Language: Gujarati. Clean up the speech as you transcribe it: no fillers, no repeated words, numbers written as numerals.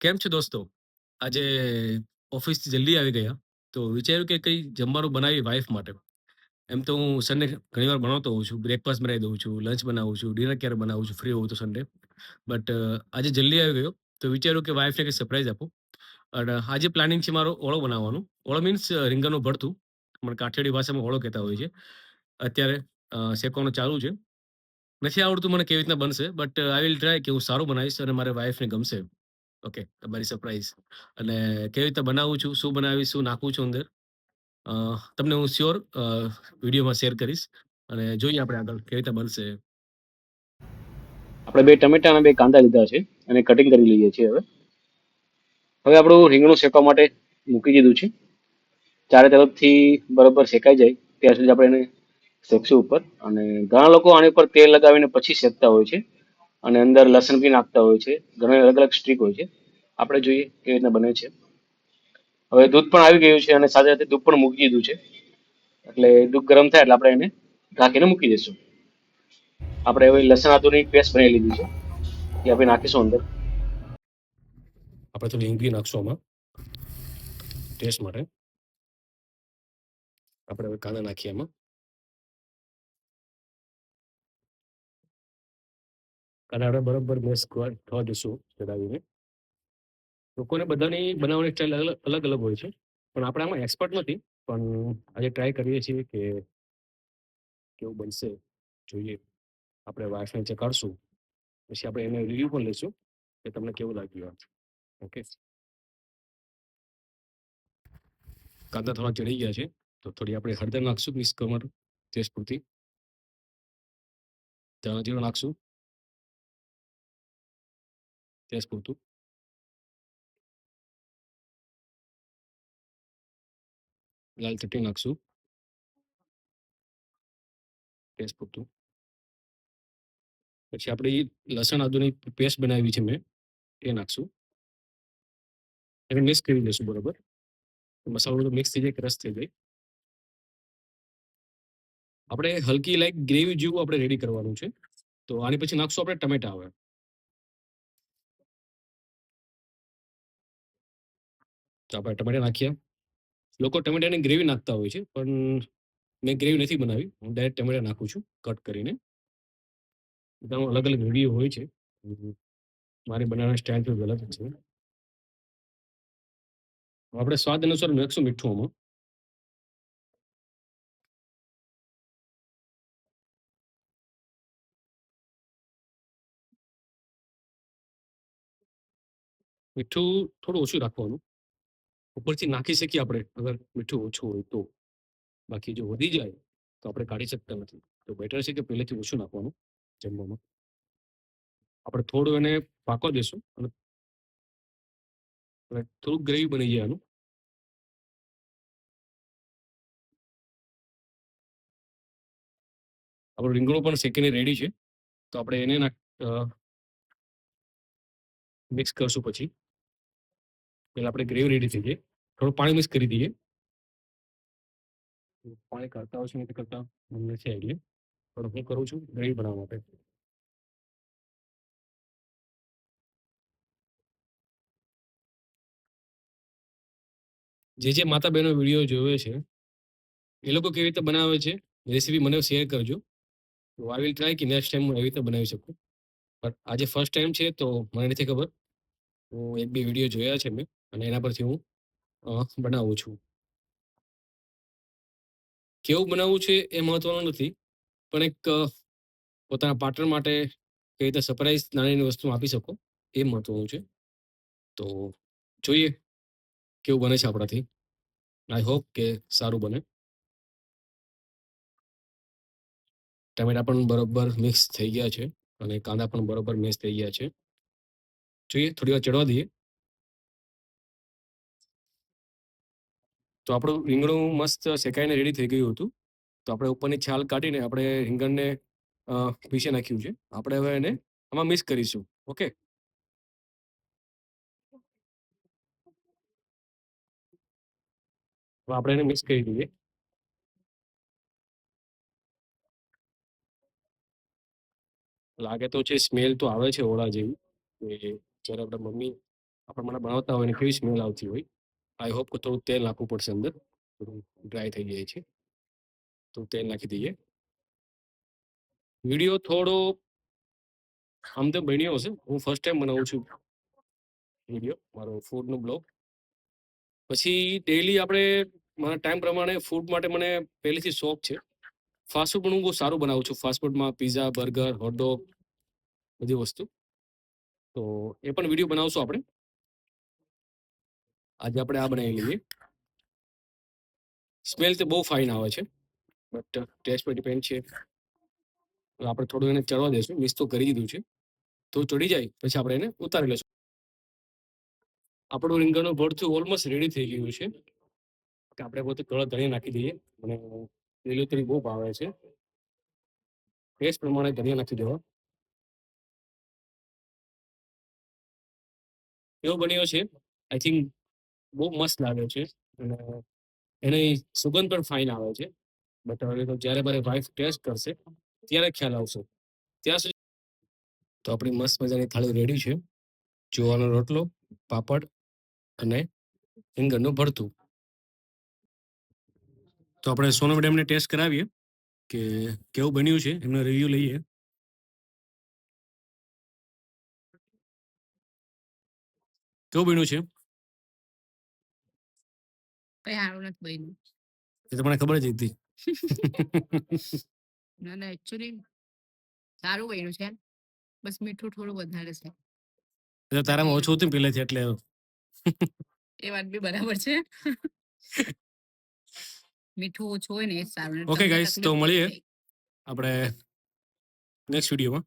કેમ છો દોસ્તો? આજે ઓફિસથી જલ્દી આવી ગયા, તો વિચાર્યું કે કંઈ જમવાનું બનાવીએ વાઈફ માટે. એમ તો હું સન્ડે ઘણીવાર બનાવતો હોઉં છું. બ્રેકફાસ્ટ બનાવી દઉં છું, લંચ બનાવું છું, ડિનર ક્યારે બનાવું છું, ફ્રી હોઉં તો સન્ડે. બટ આજે જલ્દી આવી ગયો, તો વિચાર્યું કે વાઈફને કંઈ સરપ્રાઈઝ આપું. અને આજે પ્લાનિંગ છે મારો ઓળો બનાવવાનું. ઓળો મીન્સ રીંગણનું ભરતું. પણ કાઠિયાવાડી ભાષામાં ઓળો કહેતા હોય છે. અત્યારે શેકવાનું ચાલુ છે. નથી આવડતું મને કેવી રીતના બનશે, બટ આઈ વિલ ટ્રાય કે હું સારું બનાવીશ અને મારા વાઈફને ગમશે. ઓકે, તમારી સરપ્રાઈઝ. અને કેવી રીતે બનાવું છું, શું બનાવીશ, શું નાખું છું અંદર, અ, તમને હું શ્યોર વિડીયોમાં શેર કરીશ. અને જોઈએ આપણે આગળ કેવી રીતે બનશે. આપણે બે ટમેટા અને બે કાંદા લીધા છે અને કટિંગ કરી લઈએ છીએ હવે. હવે આપણું રીંગણું શેકવા માટે મૂકી દીધું છે. ચારે તરફથી બરોબર શેકાઈ જાય ત્યાં સુધી આપણે એને શેકશું ઉપર. અને ઘણા લોકો આની ઉપર તેલ લગાવીને પછી શેકતા હોય છે અને અંદર લસણ બી નાખતા હોય છે. ઘણા અલગ અલગ સ્ટ્રીક હોય છે. આપણે જોઈએ કેવી રીતના બને છે. હવે દૂધ પણ આવી ગયું છે અને સાથે સાથે દૂધ પણ મૂકી દીધું છે. એટલે દૂધ ગરમ થાય એટલે આપણે એને ઢાંકીને મૂકી દઈશું. આપણે હવે લસણ આદુની પેસ્ટ બનાવી લીધી છે, એ આપણે નાખીશું અંદર. આપણે થોડી હિંગ નાખશું આમાં ટેસ્ટ માટે. આપણે હવે કાંદા નાખીએ એમાં. કાંદા આપણે બરોબર મેસ થવા દઈશું ચડાવીને. લોકોને બધાની બનાવવાની સ્ટાઇલ અલગ અલગ હોય છે, પણ આપણે આમાં એક્સપર્ટ નથી. પણ આજે ટ્રાય કરીએ છીએ કે કેવું બનશે, જોઈએ. આપણે વાઈફને ચકાડશું, પછી આપણે એને રિવ્યુ પણ લઈશું કે તમને કેવું લાગ્યું. ઓકે, કાંદા થોડા ચડી ગયા છે, તો થોડી આપણે હળદર નાખશું મિક્સ કરવા ટેસ્ટ પૂરતી. ધાણા જીરું નાખશું ટેસ્ટ પૂરતું. લાલ ચટણી નાખશું ટેસ્ટ પૂરતું. પછી આપણે લસણ આદુની પેસ્ટ બનાવી છે મેં, એ નાખશું. એને મિક્સ કરી દઈશું બરોબર. મસાલો બધો મિક્સ થઈ જાય કે રસ થઈ જાય. આપણે હલકી લાઈક ગ્રેવી જેવું આપણે રેડી કરવાનું છે. તો આની પછી નાખશું આપણે ટમેટા. આવે તો આપણે ટમેટા નાખીએ. લોકો ટમેટાની ગ્રેવી નાખતા હોય છે, પણ મેં ગ્રેવી નથી બનાવી. હું ડાયરેક્ટ ટમેટા નાખું છું કટ કરીને. બધાનો અલગ અલગ વિડીયો હોય છે. મારી બનાવવાની સ્ટાઇલ તો અલગ છે. આપણે સ્વાદ અનુસાર નાખશું મીઠું આમાં. મીઠું થોડું ઓછું રાખવાનું. ઉપરથી નાખી શકીએ આપણે અગર મીઠું ઓછું હોય તો. બાકી જો વધી જાય તો આપણે કાઢી શકતા નથી. તો બેટર છે કે પહેલેથી ઓછું નાખવાનું જમવામાં. આપણે થોડું એને પાકવા દેશું અને થોડુંક ગ્રેવી બની જાય આનું. આપણું રીંગણું પણ શેકીને રેડી છે, તો આપણે એને મિક્સ કરશું. પછી પેલા આપણે ગ્રેવી રેડી થઈ જાય, થોડું પાણી મિક્સ કરી દઈએ. પાણી કરતા હોય છે નથી કરતા મને નથી આઈડિયા, પણ હું કરું છું ગ્રેવી બનાવવા માટે. જે માતા બહેનો વિડીયો જોવે છે એ લોકો કેવી રીતે બનાવે છે રેસીપી મને શેર કરજો. તો આઈ વિલ ટ્રાય કે નેક્સ્ટ ટાઈમ હું એવી રીતે બનાવી શકું. બટ આજે ફર્સ્ટ ટાઈમ છે તો મને નથી ખબર. હું એક બે વિડીયો જોયા છે મેં, અને એના પરથી હું બનાવું છું. કેવું બનાવવું છે એ મહત્વનું નથી, પણ એક પોતાના પાર્ટનર માટે કઈ રીતે સરપ્રાઈઝ નાની નાની વસ્તુ આપી શકો એ મહત્વનું છે. તો જોઈએ કેવું બને છે આપણાથી. આઈ હોપ કે સારું બને. ટમેટા પણ બરોબર મિક્સ થઈ ગયા છે અને કાંદા પણ બરોબર મિક્સ થઈ ગયા છે. જોઈએ થોડી વાર ચડવા દઈએ. તો આપણું રીંગણું મસ્ત શેકાઈને રેડી થઈ ગયું હતું. તો આપણે ઉપરની છાલ કાઢીને આપણે રીંગણને પીસી નાખ્યું છે. આપણે હવે એને આમાં મિક્સ કરીશું. ઓકે, હવે આપણે એને મિક્સ કરી દઈએ. લાગે તો છે, સ્મેલ તો આવે છે ઓળા જેવી. કે જ્યારે આપણે મમ્મી આપણે મને બનાવતા હોય ને કેવી સ્મેલ આવતી હોય. આઈ હોપ કે થોડું તેલ નાખવું પડશે અંદર, થોડું ડ્રાય થઈ જાય છે તો તેલ નાખી દઈએ. વિડીયો થોડો આમ તો બન્યો હશે, હું ફર્સ્ટ ટાઈમ બનાવું છું વિડીયો, મારો ફૂડનો બ્લોગ. પછી ડેઈલી આપણે મારા ટાઈમ પ્રમાણે ફૂડ માટે મને પહેલેથી શોખ છે. ફાસ્ટ ફૂડ પણ હું બહુ સારું બનાવું છું. ફાસ્ટફૂડમાં પીઝા, બર્ગર, હોટડોગ બધી વસ્તુ. તો એ પણ વિડીયો બનાવશું આપણે. આજે આપણે આ બનાવી લઈએ. સ્મેલ તો બહુ ફાઇન આવે છે, બટ ટેસ્ટ પર ડિપેન્ડ છે. આપણે થોડું એને ચડવા દઈશું, મિક્સ તો કરી દીધું છે, તો ચડી જાય પછી આપણે એને ઉતારી લઈશું. આપણું રીંગણનું ભરથું ઓલમોસ્ટ રેડી થઈ ગયું છે. કે આપણે પોતે થોડા ધનિયા નાખી દઈએ. મને લીલોતરી બહુ ભાવે છે, ટેસ્ટ પ્રમાણે ધનિયા નાખી દેવા. એવો બન્યો છે, આઈ થિંક બહુ મસ્ત લાગે છે અને એની સુગંધ પણ ફાઇન આવે છે. બટ હવે તો જ્યારે મારી વાઈફ ટેસ્ટ કરશે ત્યારે ખ્યાલ આવશે. ત્યાં સુધી તો આપણી મસ્ત મજાની થાળી રેડી છે. જુવાનો રોટલો, પાપડ અને રીંગણનું ભરતું. તો આપણે સોનમ મેડમને ટેસ્ટ કરાવીએ કે કેવું બન્યું છે, એમનો રિવ્યુ લઈએ. કેવું બન્યું છે કઈ સારું નથી બન્યું. એ તો મને ખબર જ હતી. ના ના, એકચ્યુઅલી સારું બન્યું છે, બસ મીઠું થોડું વધારે છે. એટલે તારામાં ઓછું હતું ને પહેલેથી, એટલે એ વાત બી બરાબર છે. મીઠું ઓછું હોય ને એ જ સારું. ઓકે તમને ગાઈસ, તો તકલીફ પડી મળીએ જાય. આપણે નેક્સ્ટ વિડીયોમાં.